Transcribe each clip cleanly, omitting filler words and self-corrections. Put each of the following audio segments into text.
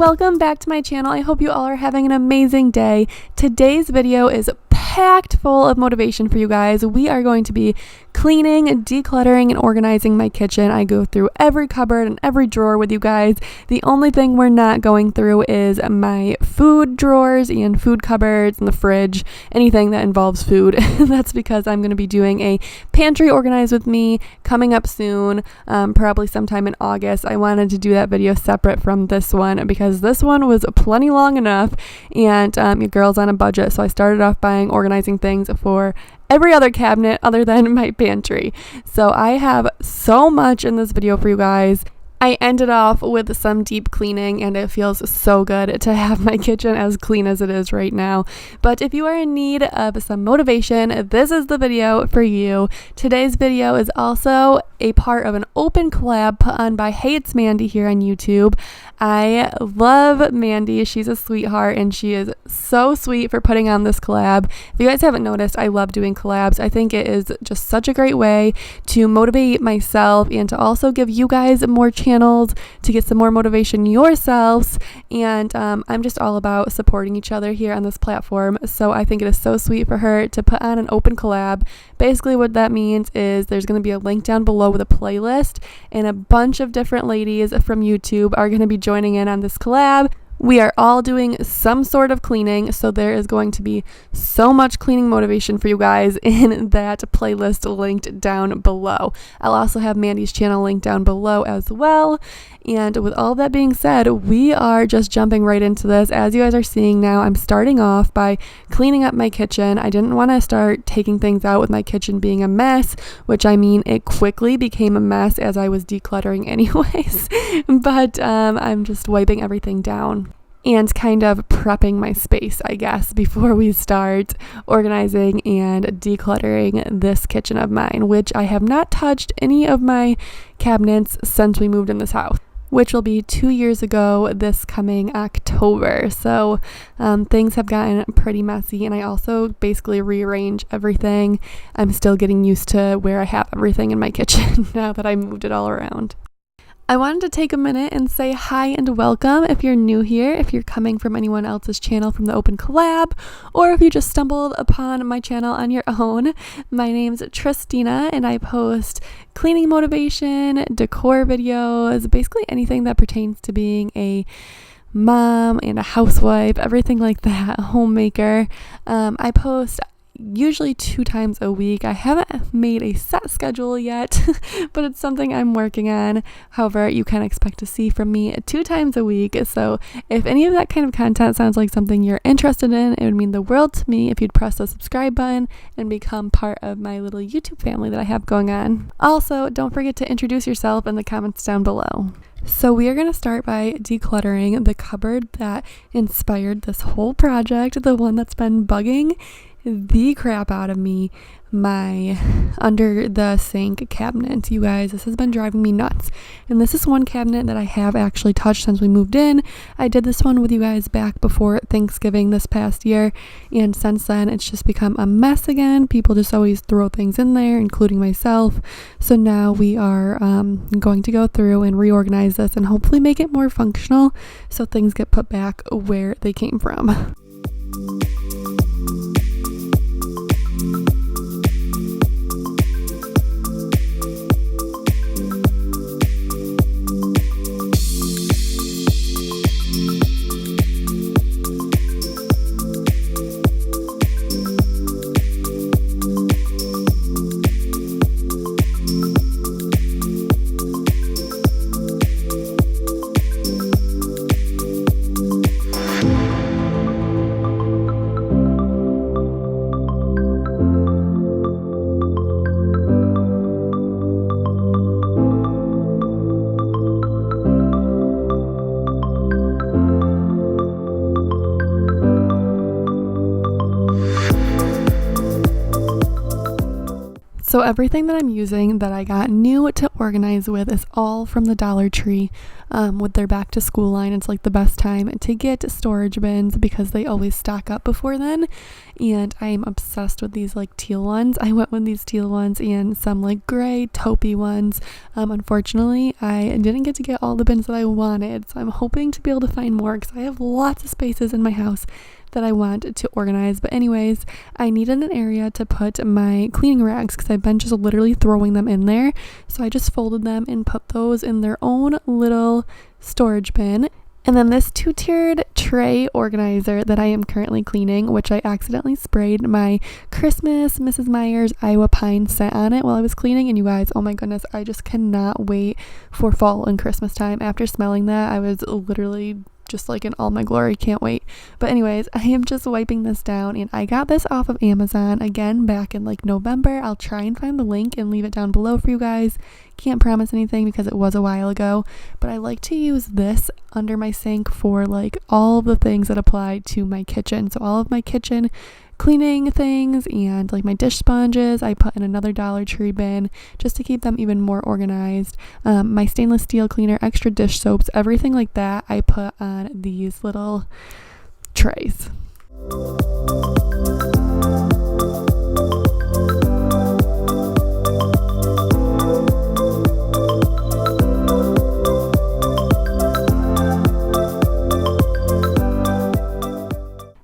welcome back to my channel. I hope you all are having an amazing day. Today's video is packed full of motivation for you guys. We are going to be cleaning, decluttering, and organizing my kitchen. I go through every cupboard and every drawer with you guys. The only thing we're not going through is my food drawers and food cupboards and the fridge, anything that involves food. That's because I'm going to be doing a pantry organize with me coming up soon, probably sometime in August. I wanted to do that video separate from this one because this one was plenty long enough, and your girl's on a budget, so I started off by organizing things for every other cabinet other than my pantry. So I have so much in this video for you guys. I ended off with some deep cleaning, and it feels so good to have my kitchen as clean as it is right now. But if you are in need of some motivation, this is the video for you. Today's video is also a part of an open collab put on by Hey It's Mandy here on YouTube. I love Mandy. She's a sweetheart, and she is so sweet for putting on this collab. If you guys haven't noticed, I love doing collabs. I think it is just such a great way to motivate myself and to also give you guys more channels to get some more motivation yourselves. And I'm just all about supporting each other here on this platform. So I think it is so sweet for her to put on an open collab. Basically what that means is there's going to be a link down below with a playlist, and a bunch of different ladies from YouTube are going to be joining in on this collab. We are all doing some sort of cleaning, so there is going to be so much cleaning motivation for you guys in that playlist linked down below. I'll also have Mandy's channel linked down below as well. And with all that being said, we are just jumping right into this. As you guys are seeing now, I'm starting off by cleaning up my kitchen. I didn't want to start taking things out with my kitchen being a mess, which I mean, it quickly became a mess as I was decluttering anyways. But I'm just wiping everything down and kind of prepping my space, I guess, before we start organizing and decluttering this kitchen of mine, which I have not touched any of my cabinets since we moved in this house, which will be 2 years ago this coming October. So things have gotten pretty messy, and I also basically rearrange everything. I'm still getting used to where I have everything in my kitchen now that I moved it all around. I wanted to take a minute and say hi and welcome if you're new here, if you're coming from anyone else's channel from the open collab, or if you just stumbled upon my channel on your own. My name's Tristina, and I post cleaning motivation, decor videos, basically anything that pertains to being a mom and a housewife, everything like that, a homemaker. I post usually 2 times a week. I haven't made a set schedule yet, but it's something I'm working on. However, you can expect to see from me 2 times a week. So if any of that kind of content sounds like something you're interested in, it would mean the world to me if you'd press the subscribe button and become part of my little YouTube family that I have going on. Also, don't forget to introduce yourself in the comments down below. So we are going to start by decluttering the cupboard that inspired this whole project, the one that's been bugging the crap out of me, my under the sink cabinet. You guys, this has been driving me nuts. And this is one cabinet that I have actually touched since we moved in. I did this one with you guys back before Thanksgiving this past year, and since then it's just become a mess again. People just always throw things in there, including myself. So now we are going to go through and reorganize this and hopefully make it more functional so things get put back where they came from. So everything that I'm using that I got new to organize with is all from the Dollar Tree. With their back to school line, it's like the best time to get storage bins because they always stock up before then. And I am obsessed with these like teal ones. I went with these teal ones and some like gray taupey ones. Unfortunately, I didn't get to get all the bins that I wanted, so I'm hoping to be able to find more because I have lots of spaces in my house that I want to organize. But anyways, I needed an area to put my cleaning rags because I've been just literally throwing them in there. So I just folded them and put those in their own little storage bin. And then this 2-tiered tray organizer that I am currently cleaning, which I accidentally sprayed my Christmas Mrs. Meyer's Iowa Pine scent on it while I was cleaning. And you guys, oh my goodness, I just cannot wait for fall and Christmas time. After smelling that, I was literally just like in all my glory. Can't wait. But anyways, I am just wiping this down, and I got this off of Amazon again back in like November. I'll try and find the link and leave it down below for you guys. Can't promise anything because it was a while ago, but I like to use this under my sink for like all of the things that apply to my kitchen. So all of my kitchen cleaning things and like my dish sponges I put in another Dollar Tree bin just to keep them even more organized. My stainless steel cleaner, extra dish soaps, everything like that I put on these little trays.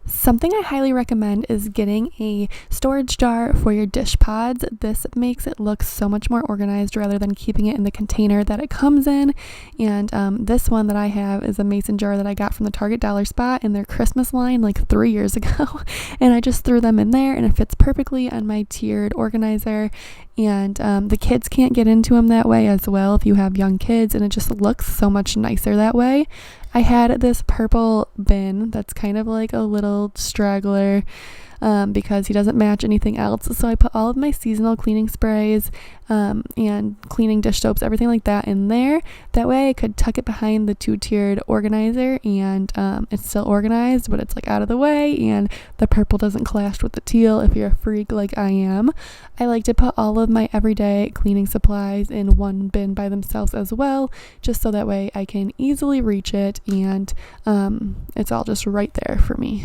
Something I highly recommend is getting a storage jar for your dish pods. This makes it look so much more organized rather than keeping it in the container that it comes in. And this one that I have is a mason jar that I got from the Target Dollar Spot in their Christmas line like 3 years ago. And I just threw them in there and it fits perfectly on my tiered organizer. And the kids can't get into them that way as well if you have young kids, and it just looks so much nicer that way. I had this purple bin that's kind of like a little straggler because he doesn't match anything else. So I put all of my seasonal cleaning sprays and cleaning dish soaps, everything like that in there. That way I could tuck it behind the 2-tiered organizer and it's still organized, but it's like out of the way, and the purple doesn't clash with the teal if you're a freak like I am. I like to put all of my everyday cleaning supplies in one bin by themselves as well, just so that way I can easily reach it and it's all just right there for me.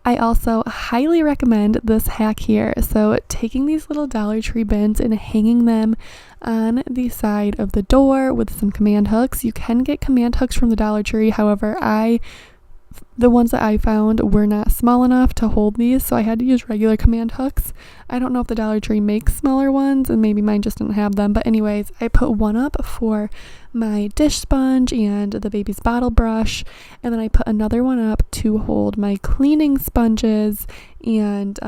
I also highly recommend this hack here. So taking these little Dollar Tree bins and hanging them on the side of the door with some command hooks. You can get command hooks from the Dollar Tree. However, the ones that I found were not small enough to hold these, so I had to use regular command hooks. I don't know if the Dollar Tree makes smaller ones, and maybe mine just didn't have them. But anyways, I put one up for my dish sponge and the baby's bottle brush, and then I put another one up to hold my cleaning sponges and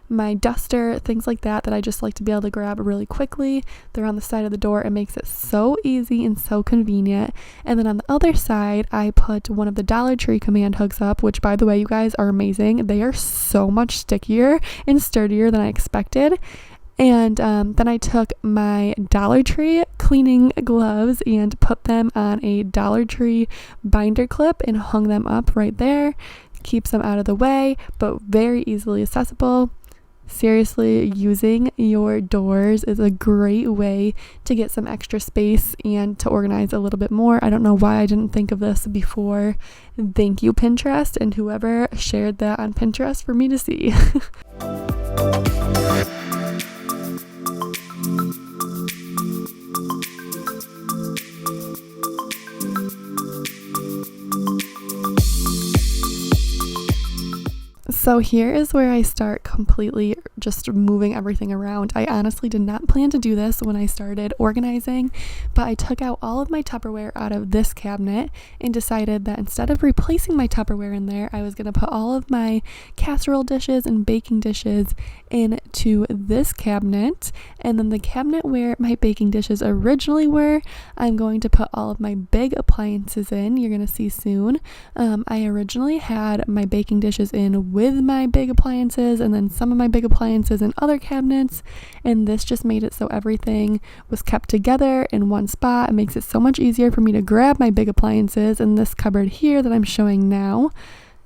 my duster, things like that I just like to be able to grab really quickly. They're on the side of the door. It makes it so easy and so convenient. And then on the other side, I put one of the Dollar Tree command hooks up, which, by the way, you guys, are amazing. They are so much stickier and sturdier than I expected. And then I took my Dollar Tree cleaning gloves and put them on a Dollar Tree binder clip and hung them up right there. Keeps them out of the way, but very easily accessible. Seriously, using your doors is a great way to get some extra space and to organize a little bit more. I don't know why I didn't think of this before. Thank you, Pinterest, and whoever shared that on Pinterest for me to see. So here is where I start completely just moving everything around. I honestly did not plan to do this when I started organizing, but I took out all of my Tupperware out of this cabinet and decided that instead of replacing my Tupperware in there, I was going to put all of my casserole dishes and baking dishes into this cabinet, and then the cabinet where my baking dishes originally were, I'm going to put all of my big appliances in. You're going to see soon. I originally had my baking dishes in with my big appliances and then some of my big appliances in other cabinets, and this just made it so everything was kept together in one spot. It makes it so much easier for me to grab my big appliances in this cupboard here that I'm showing now.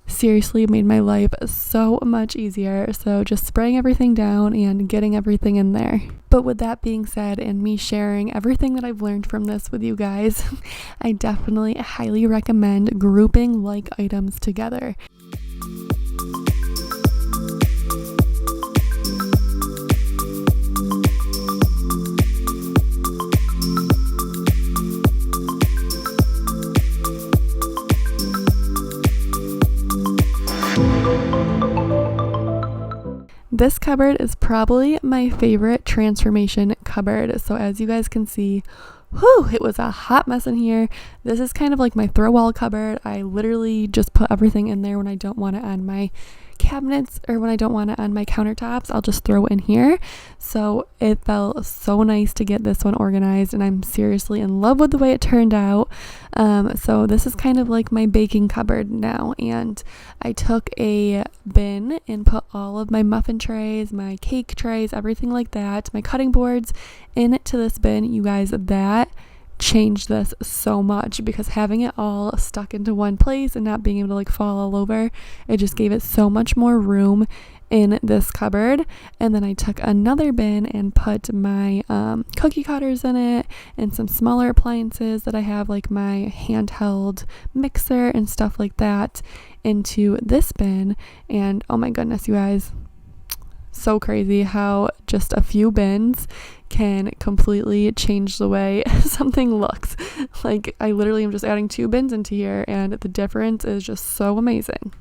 Seriously, it made my life so much easier. So just spraying everything down and getting everything in there. But with that being said, and me sharing everything that I've learned from this with you guys, I definitely highly recommend grouping like items together. This cupboard is probably my favorite transformation cupboard. So as you guys can see, it was a hot mess in here. This is kind of like my throw wall cupboard. I literally just put everything in there when I don't want it on my cabinets or when I don't want it on my countertops. I'll just throw it in here. So it felt so nice to get this one organized, and I'm seriously in love with the way it turned out. So this is kind of like my baking cupboard now, and I took a bin and put all of my muffin trays, my cake trays, everything like that, my cutting boards into this bin. You guys, that changed this so much, because having it all stuck into one place and not being able to like fall all over, it just gave it so much more room in this cupboard. And then I took another bin and put my cookie cutters in it and some smaller appliances that I have, like my handheld mixer and stuff like that, into this bin. And oh my goodness, you guys, so crazy how just a few bins can completely change the way something looks. Like, I literally am just adding 2 bins into here, and the difference is just so amazing.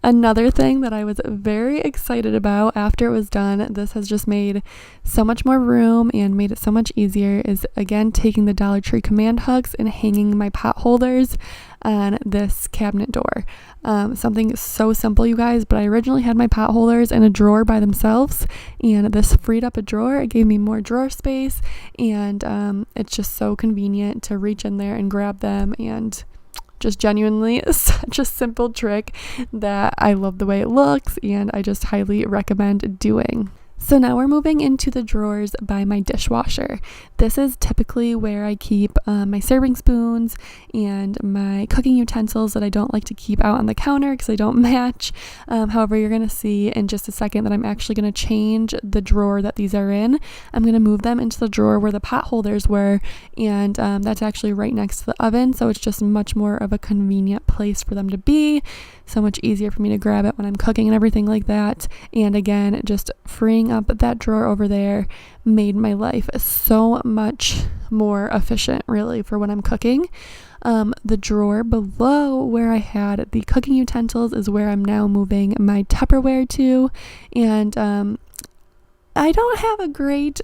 Another thing that I was very excited about after it was done, this has just made so much more room and made it so much easier, is again taking the Dollar Tree command hooks and hanging my pot holders on this cabinet door. Something so simple, you guys, but I originally had my pot holders in a drawer by themselves, and this freed up a drawer. It gave me more drawer space, and it's just so convenient to reach in there and grab them, and just genuinely such a simple trick that I love the way it looks, and I just highly recommend doing. So now we're moving into the drawers by my dishwasher. This is typically where I keep my serving spoons and my cooking utensils that I don't like to keep out on the counter because they don't match. However, you're going to see in just a second that I'm actually going to change the drawer that these are in. I'm going to move them into the drawer where the pot holders were, and that's actually right next to the oven, so it's just much more of a convenient place for them to be. So much easier for me to grab it when I'm cooking and everything like that. And again, just freeing up that drawer over there made my life so much more efficient, really, for when I'm cooking. The drawer below where I had the cooking utensils is where I'm now moving my Tupperware to. And I don't have a great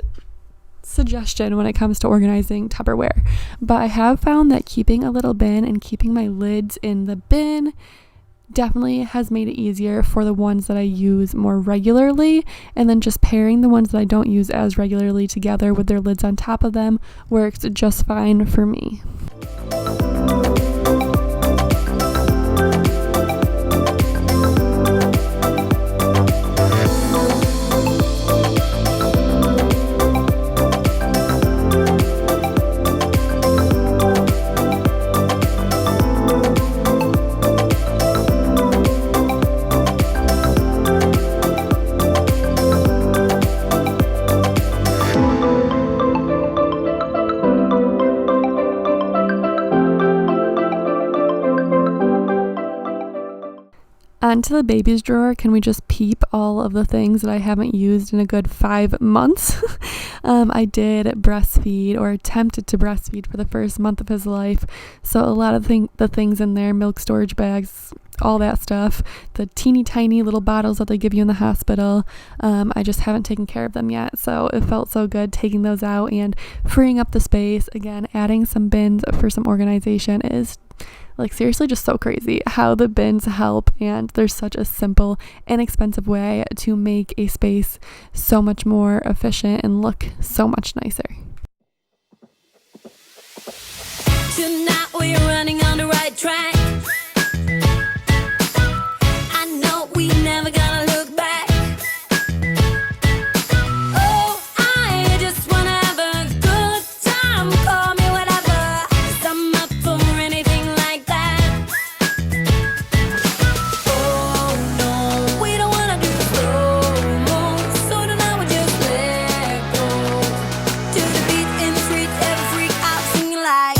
suggestion when it comes to organizing Tupperware, but I have found that keeping a little bin and keeping my lids in the bin definitely has made it easier for the ones that I use more regularly, and then just pairing the ones that I don't use as regularly together with their lids on top of them works just fine for me. onto the baby's drawer. Can we just peep all of the things that I haven't used in a good 5 months? I did breastfeed, or attempted to breastfeed, for the first month of his life. So a lot of the things in there, milk storage bags, all that stuff, the teeny tiny little bottles that they give you in the hospital, I just haven't taken care of them yet. So it felt so good taking those out and freeing up the space. Again, adding some bins for some organization is like seriously just so crazy how the bins help, and there's such a simple, inexpensive way to make a space so much more efficient and look so much nicer. Tonight we're running on the right track. I know we never gonna look back. Oh, I just wanna have a good time. Call me whatever, 'cause I'm up for anything like that. Oh no, we don't wanna do slow-mo, so tonight we just let go. To the beat in the street, every freak out singing like.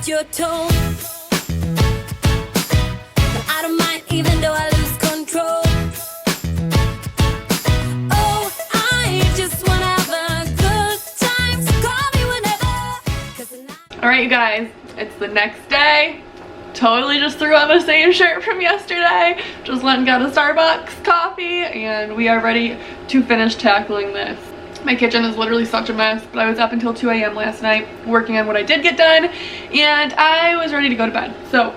You're told, but I don't mind even though I lose control. Oh, I just wanna have a good time, so call me whenever. All right, you guys, it's the next day. Totally just threw on the same shirt from yesterday. Just went and got a Starbucks coffee, and we are ready to finish tackling this. My kitchen is literally such a mess, but I was up until 2 a.m. last night working on what I did get done, and I was ready to go to bed. So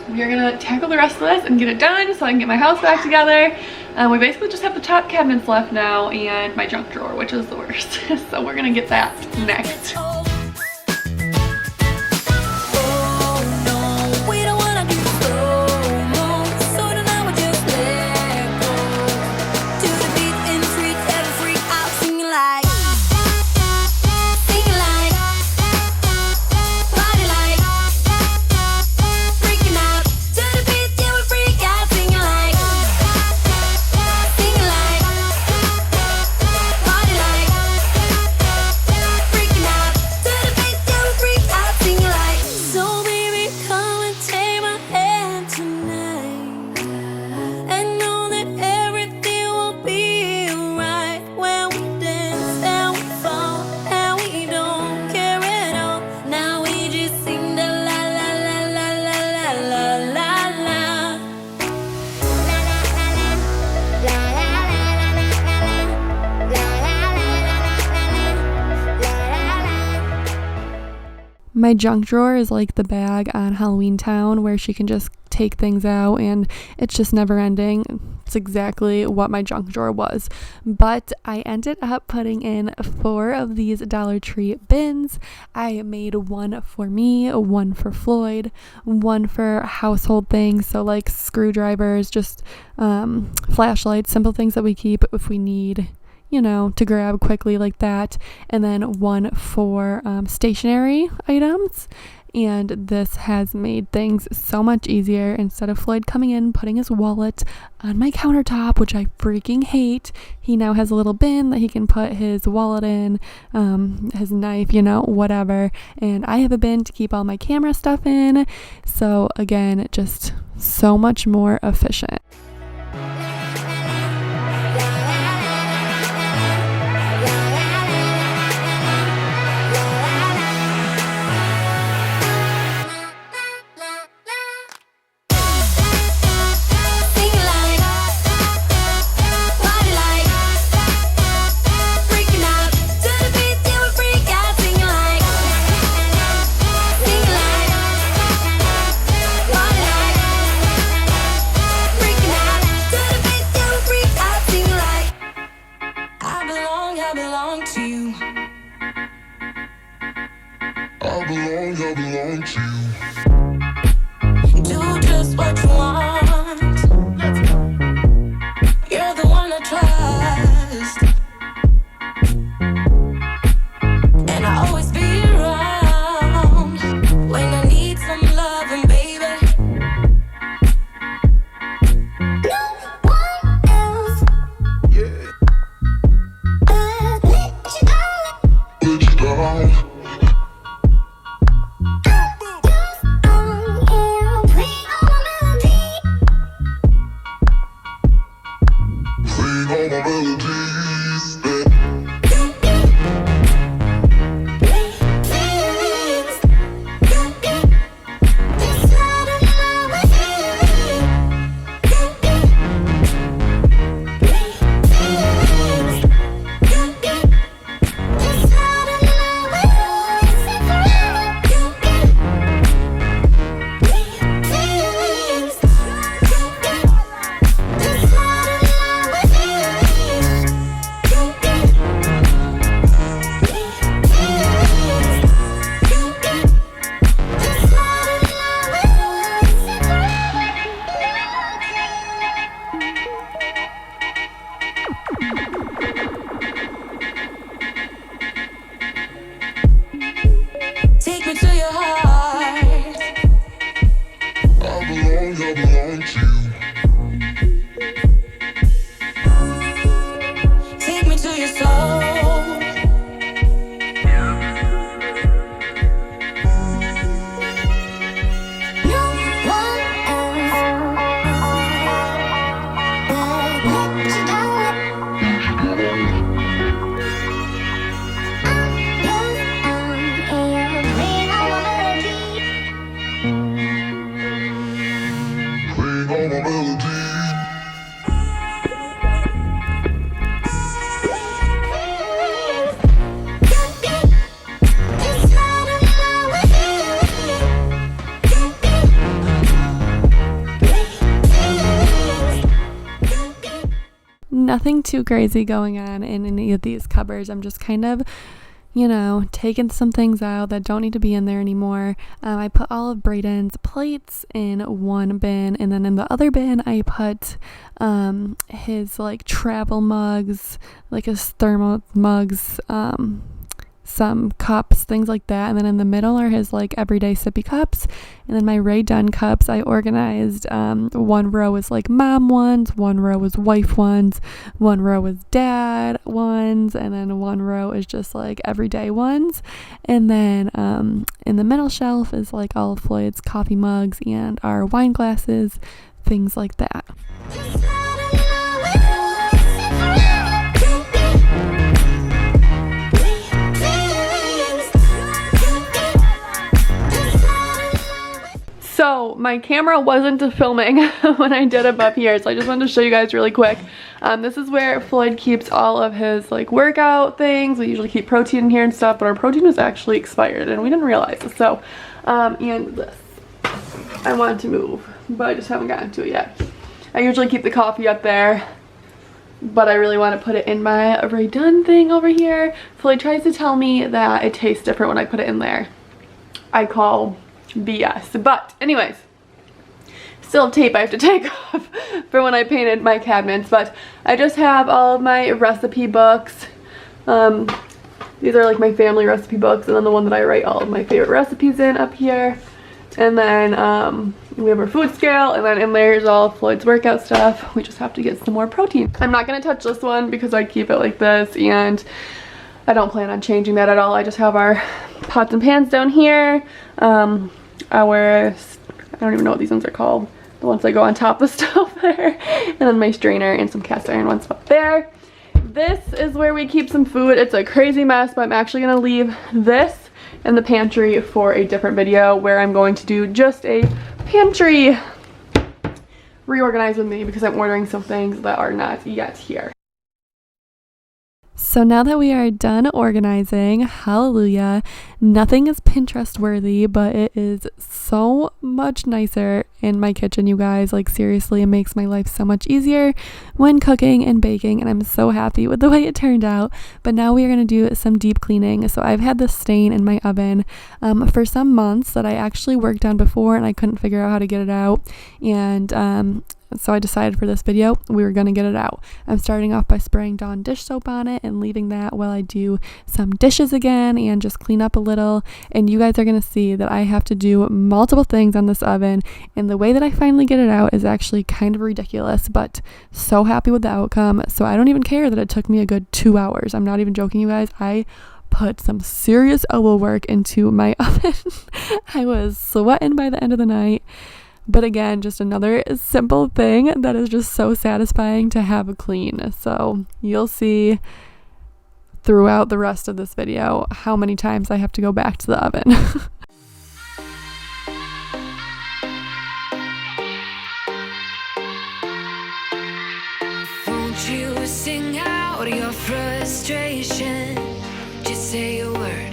we are gonna tackle the rest of this and get it done so I can get my house back together. We basically just have the top cabinets left now and my junk drawer, which is the worst. So we're gonna get that next. My junk drawer is like the bag on Halloween Town where she can just take things out and it's just never ending. It's exactly what my junk drawer was. But I ended up putting in 4 of these Dollar Tree bins. I made one for me, one for Floyd, one for household things, so like screwdrivers, just flashlights, simple things that we keep if we need, you know, to grab quickly like that, and then one for stationery items. And this has made things so much easier. Instead of Floyd coming in, putting his wallet on my countertop, which I freaking hate, he now has a little bin that he can put his wallet in, his knife, you know, whatever. And I have a bin to keep all my camera stuff in. So again, just so much more efficient. I belong to you. Do just what you want. You're the one I trust, and I'll always be around. nothing too crazy going on in any of these cupboards. I'm just kind of, taking some things out that don't need to be in there anymore. I put all of Braden's plates in one bin, and then in the other bin I put his like travel mugs, like his thermal mugs, some cups, things like that. And then in the middle are his like everyday sippy cups. And then my Ray Dunn cups I organized. One row is like mom ones, one row is wife ones, one row is dad ones, and then one row is just like everyday ones. And then in the middle shelf is like all of Floyd's coffee mugs and our wine glasses, things like that. So my camera wasn't filming when I did above here, so I just wanted to show you guys really quick. This is where Floyd keeps all of his like workout things. We usually keep protein in here and stuff, but our protein was actually expired and we didn't realize it. So, and this, I wanted to move, but I just haven't gotten to it yet. I usually keep the coffee up there, but I really want to put it in my Ray Dunn thing over here. Floyd tries to tell me that it tastes different when I put it in there. I call BS. But anyways, still have tape I have to take off for when I painted my cabinets. But I just have all of my recipe books. These are like my family recipe books, and then the one that I write all of my favorite recipes in up here. And then we have our food scale, and then in there is all of Floyd's workout stuff. We just have to get some more protein. I'm not going to touch this one because I keep it like this, and I don't plan on changing that at all. I just have our pots and pans down here. I don't even know what these ones are called. The ones that go on top of the stove there. And then my strainer and some cast iron ones up there. This is where we keep some food. It's a crazy mess, but I'm actually going to leave this in the pantry for a different video where I'm going to do just a pantry reorganize with me because I'm ordering some things that are not yet here. So now that we are done organizing, hallelujah, nothing is Pinterest worthy, but it is so much nicer in my kitchen, you guys. Like seriously, it makes my life so much easier when cooking and baking, and I'm so happy with the way it turned out. But now we are going to do some deep cleaning. So I've had this stain in my oven for some months that I actually worked on before, and I couldn't figure out how to get it out. And so I decided for this video we were going to get it out. I'm starting off by spraying Dawn dish soap on it and leaving that while I do some dishes again and just clean up a little. And you guys are going to see that I have to do multiple things on this oven, and the way that I finally get it out is actually kind of ridiculous, but so happy with the outcome. So I don't even care that it took me a good 2 hours. I'm not even joking, you guys. I put some serious elbow work into my oven. I was sweating by the end of the night. But again, just another simple thing that is just so satisfying to have clean. So you'll see throughout the rest of this video how many times I have to go back to the oven. Won't you sing out your frustration? Just say a word.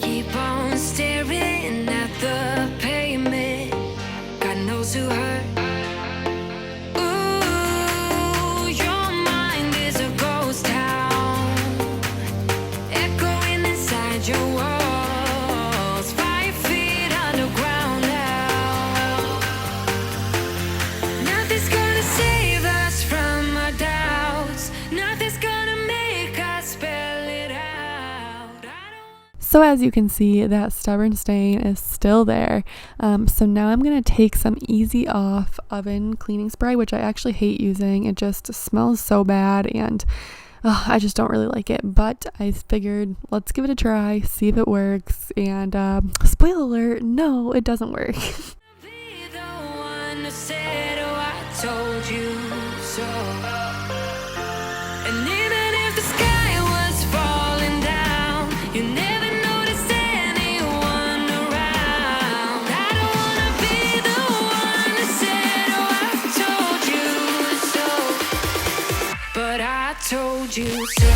Keep on staring at the pavement. God knows who hurt. Ooh, your mind is a ghost town, echoing inside your walls. 5 feet underground now. Nothing's gonna save us from our doubts. Nothing's gonna make us spell it out. So as you can see, that stubborn stain is still there. So now I'm going to take some Easy Off oven cleaning spray, which I actually hate using. It just smells so bad, and I just don't really like it. But I figured, let's give it a try, see if it works. And spoiler alert, no, it doesn't work. Be the one who said, oh, I told you so. And even if the sky was falling down, you never noticed anyone around. I don't wanna be the one who said, oh, I told you so. But I told you so.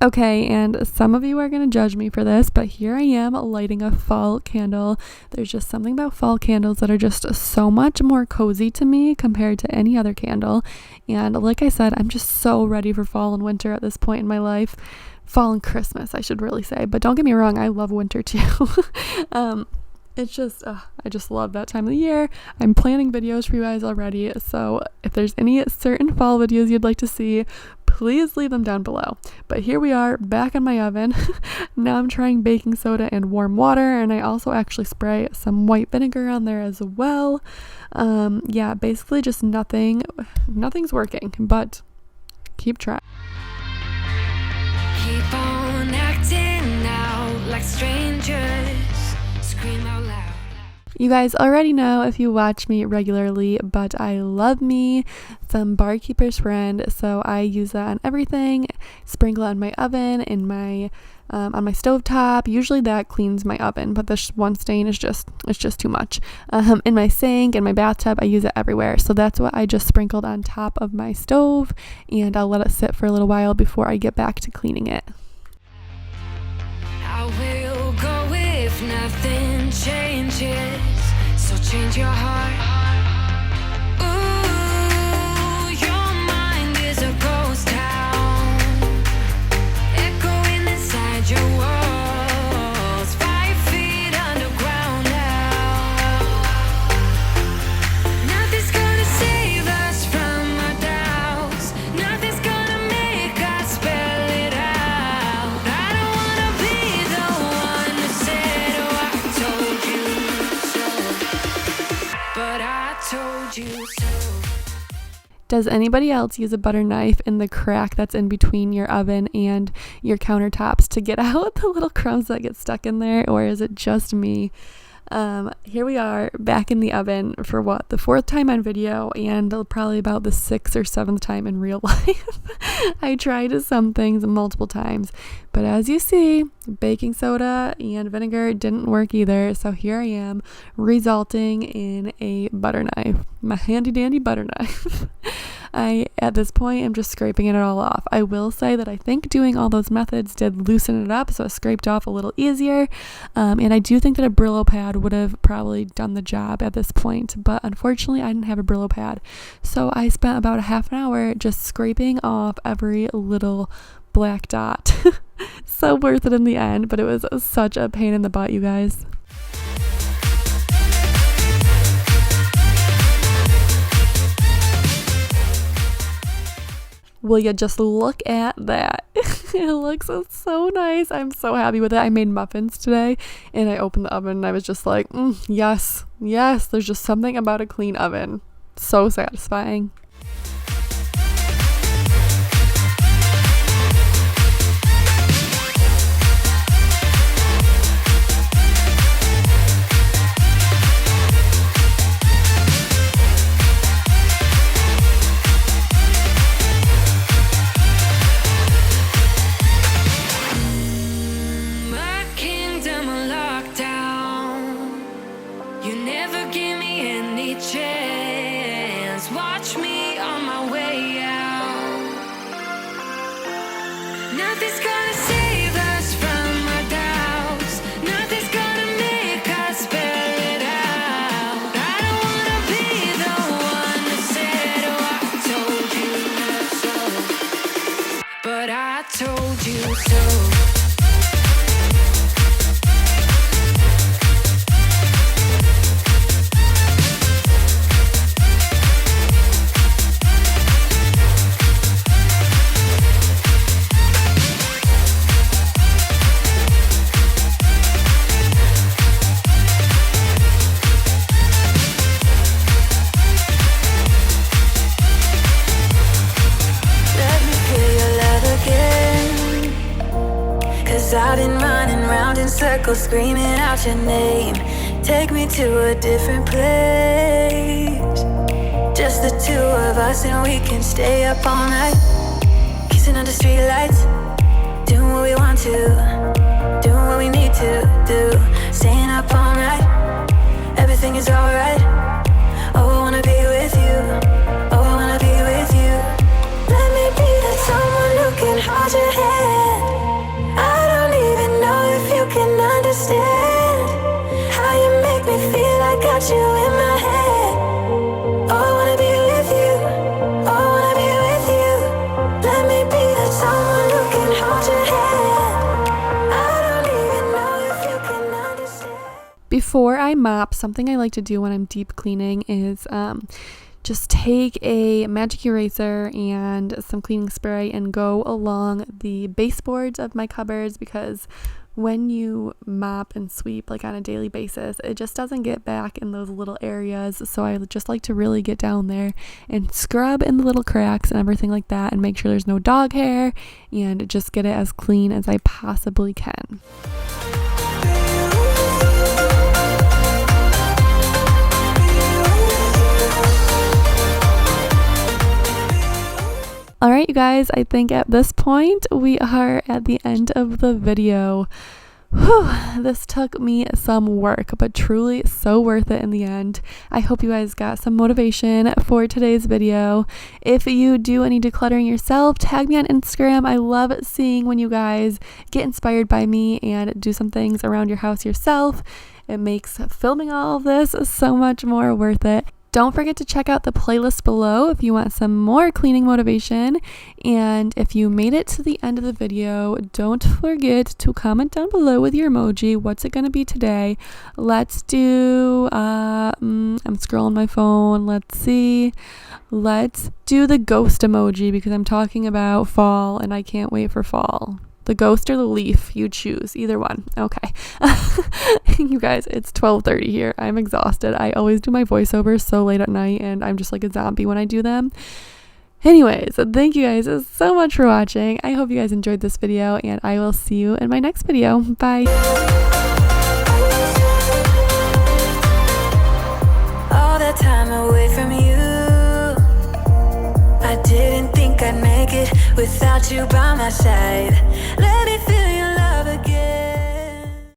Okay, and some of you are going to judge me for this, but here I am lighting a fall candle. There's just something about fall candles that are just so much more cozy to me compared to any other candle. And like I said, I'm just so ready for fall and winter at this point in my life. Fall and Christmas, I should really say. But don't get me wrong, I love winter too. It's just, I just love that time of the year. I'm planning videos for you guys already. So if there's any certain fall videos you'd like to see, please leave them down below. But here we are back in my oven. Now I'm trying baking soda and warm water. And I also actually spray some white vinegar on there as well. Yeah, basically just nothing's working, but keep trying. Keep on acting out like strangers. Scream out loud. You guys already know if you watch me regularly, but I love me some Barkeeper's Friend, so I use that on everything. Sprinkle it on my oven, in my on my stovetop. Usually that cleans my oven, but this one stain is just too much. In my sink, in my bathtub, I use it everywhere. So that's what I just sprinkled on top of my stove, and I'll let it sit for a little while before I get back to cleaning it. I will go if nothing changes. So change your heart. Ooh, your mind is a ghost town, echoing inside your walls, 5 feet underground now. Nothing's gonna save us from our doubts. Nothing's gonna make us spell it out. I don't wanna be the one that said, oh, I told you so. But I told you so. Does anybody else use a butter knife in the crack that's in between your oven and your countertops to get out the little crumbs that get stuck in there, or is it just me? Here we are back in the oven for the 4th time on video, and probably about the 6th or 7th time in real life. I tried some things multiple times, but as you see, baking soda and vinegar didn't work either. So here I am, resulting in a butter knife, my handy dandy butter knife. At this point, I'm just scraping it all off. I will say that I think doing all those methods did loosen it up, so it scraped off a little easier. And I do think that a Brillo pad would have probably done the job at this point, but unfortunately, I didn't have a Brillo pad. So I spent about a half an hour just scraping off every little black dot. So worth it in the end, but it was such a pain in the butt, you guys. Will you just look at that? It looks so nice. I'm so happy with it. I made muffins today, and I opened the oven and I was just like, yes, there's just something about a clean oven. So satisfying. Watch me on my way out. Nothing's gonna save us from our doubts. Nothing's gonna make us spell it out. I don't wanna be the one that said, oh, I told you so. But I told you so. I've been running round in circles, screaming out your name. Take me to a different place. Just the two of us, and we can stay up all night, kissing under streetlights, doing what we want to, doing what we need to do, staying up all night. Everything is alright. Oh, I wanna be with you. Oh, I wanna be with you. Let me be that someone who can hold your hand. mop, something I like to do when I'm deep cleaning is just take a magic eraser and some cleaning spray and go along the baseboards of my cupboards, because when you mop and sweep like on a daily basis, it just doesn't get back in those little areas. So I just like to really get down there and scrub in the little cracks and everything like that, and make sure there's no dog hair, and just get it as clean as I possibly can. All right, you guys, I think at this point we are at the end of the video. Whew, this took me some work, but truly so worth it in the end. I hope you guys got some motivation for today's video. If you do any decluttering yourself, tag me on Instagram. I love seeing when you guys get inspired by me and do some things around your house yourself. It makes filming all of this so much more worth it. Don't forget to check out the playlist below if you want some more cleaning motivation. And if you made it to the end of the video, don't forget to comment down below with your emoji. What's it going to be today? Let's do, I'm scrolling my phone. Let's see. Let's do the ghost emoji, because I'm talking about fall and I can't wait for fall. The ghost or the leaf, you choose, either one. Okay. You guys, it's 12:30 here. I'm exhausted. I always do my voiceovers so late at night, and I'm just like a zombie when I do them. Anyways, thank you guys so much for watching. I hope you guys enjoyed this video, and I will see you in my next video. Bye. All that time away from you, I didn't think I'd make it without you by my side. Let it feel